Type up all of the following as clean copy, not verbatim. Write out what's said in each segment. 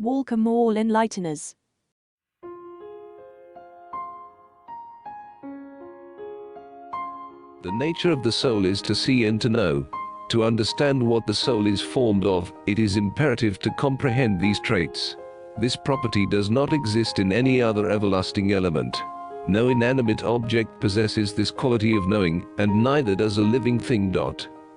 Welcome all enlighteners. The nature of the soul is to see and to know. To understand what the soul is formed of, it is imperative to comprehend these traits. This property does not exist in any other everlasting element. No inanimate object possesses this quality of knowing, and neither does a living thing.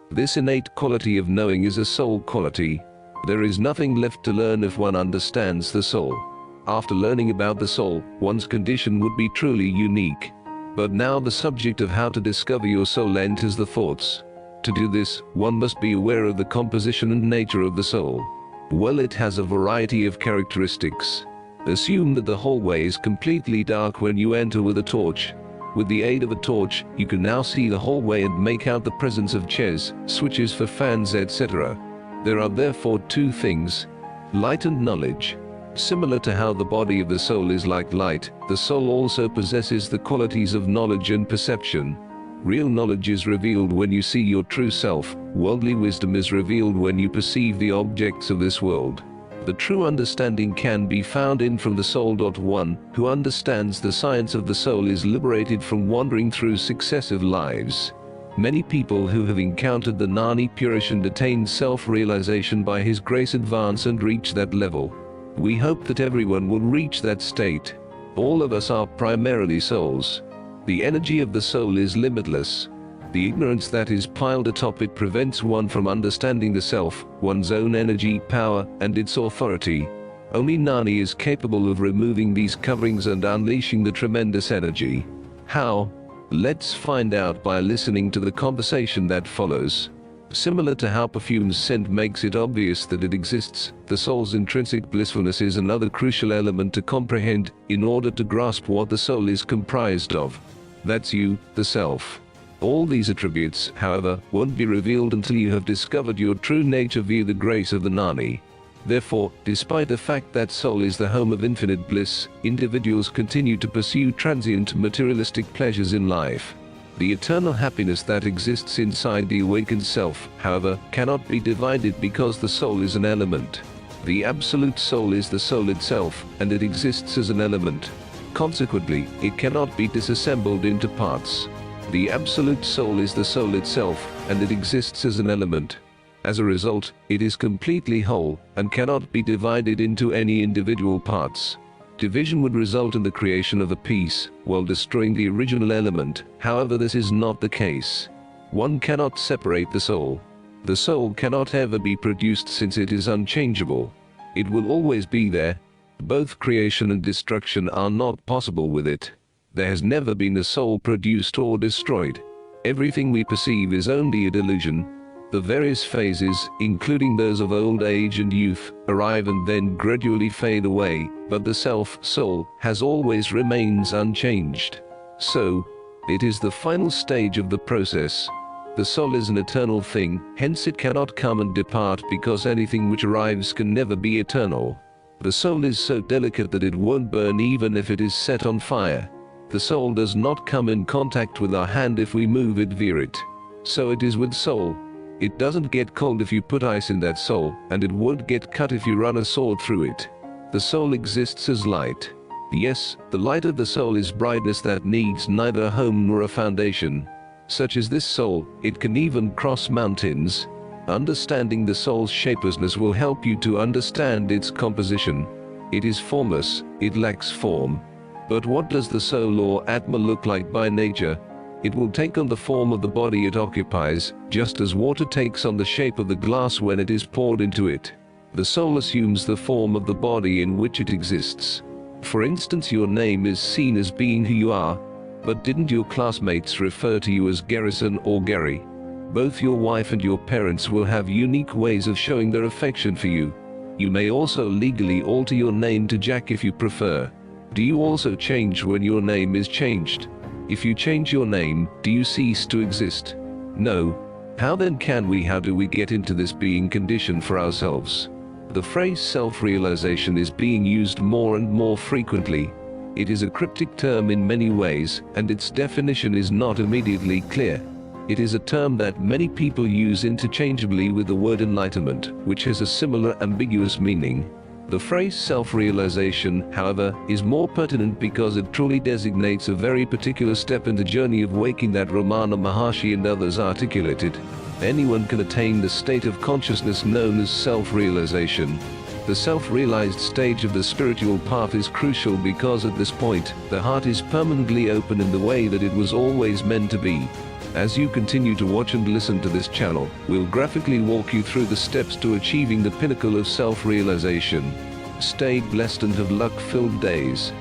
This innate quality of knowing is a soul quality. There is nothing left to learn if one understands the soul. After learning about the soul, one's condition would be truly unique. But now the subject of how to discover your soul enters the thoughts. To do this, one must be aware of the composition and nature of the soul. Well, it has a variety of characteristics. Assume that the hallway is completely dark when you enter with a torch. With the aid of a torch, you can now see the hallway and make out the presence of chairs, switches for fans, etc. There are therefore two things: light and knowledge. Similar to how the body of the soul is like light, the soul also possesses the qualities of knowledge and perception. Real knowledge is revealed when you see your true self. Worldly wisdom is revealed when you perceive the objects of this world. The true understanding can be found in from the soul. One who understands the science of the soul is liberated from wandering through successive lives. Many people who have encountered the Nani Purish and attained self-realization by His grace advance and reach that level. We hope that everyone will reach that state. All of us are primarily souls. The energy of the soul is limitless. The ignorance that is piled atop it prevents one from understanding the self, one's own energy, power, and its authority. Only Nani is capable of removing these coverings and unleashing the tremendous energy. How? Let's find out by listening to the conversation that follows. Similar to how perfume's scent makes it obvious that it exists, the soul's intrinsic blissfulness is another crucial element to comprehend in order to grasp what the soul is comprised of. That's you, the self. All these attributes, however, won't be revealed until you have discovered your true nature via the grace of the Nani. Therefore, despite the fact that soul is the home of infinite bliss, individuals continue to pursue transient materialistic pleasures in life. The eternal happiness that exists inside the awakened self, however, cannot be divided because the soul is an element. The absolute soul is the soul itself, and it exists as an element. Consequently, it cannot be disassembled into parts. The absolute soul is the soul itself, and it exists as an element. As a result, it is completely whole, and cannot be divided into any individual parts. Division would result in the creation of a piece, while destroying the original element. However, this is not the case. One cannot separate the soul. The soul cannot ever be produced since it is unchangeable. It will always be there. Both creation and destruction are not possible with it. There has never been a soul produced or destroyed. Everything we perceive is only a delusion. The various phases, including those of old age and youth, arrive and then gradually fade away, but the self-soul has always remains unchanged. So, it is the final stage of the process. The soul is an eternal thing, hence it cannot come and depart because anything which arrives can never be eternal. The soul is so delicate that it won't burn even if it is set on fire. The soul does not come in contact with our hand if we move it via it. So it is with soul. It doesn't get cold if you put ice in that soul, and it won't get cut if you run a sword through it. The soul exists as light. Yes, the light of the soul is brightness that needs neither a home nor a foundation. Such as this soul, it can even cross mountains. Understanding the soul's shapelessness will help you to understand its composition. It is formless, it lacks form. But what does the soul or Atma look like by nature? It will take on the form of the body it occupies, just as water takes on the shape of the glass when it is poured into it. The soul assumes the form of the body in which it exists. For instance, your name is seen as being who you are, but didn't your classmates refer to you as Garrison or Gary? Both your wife and your parents will have unique ways of showing their affection for you. You may also legally alter your name to Jack if you prefer. Do you also change when your name is changed? If you change your name, do you cease to exist? No. How then how do we get into this being condition for ourselves? The phrase self-realization is being used more and more frequently. It is a cryptic term in many ways, and its definition is not immediately clear. It is a term that many people use interchangeably with the word enlightenment, which has a similar ambiguous meaning. The phrase self-realization, however, is more pertinent because it truly designates a very particular step in the journey of waking that Ramana Maharshi and others articulated. Anyone can attain the state of consciousness known as self-realization. The self-realized stage of the spiritual path is crucial because at this point, the heart is permanently open in the way that it was always meant to be. As you continue to watch and listen to this channel, we'll graphically walk you through the steps to achieving the pinnacle of self-realization. Stay blessed and have luck-filled days.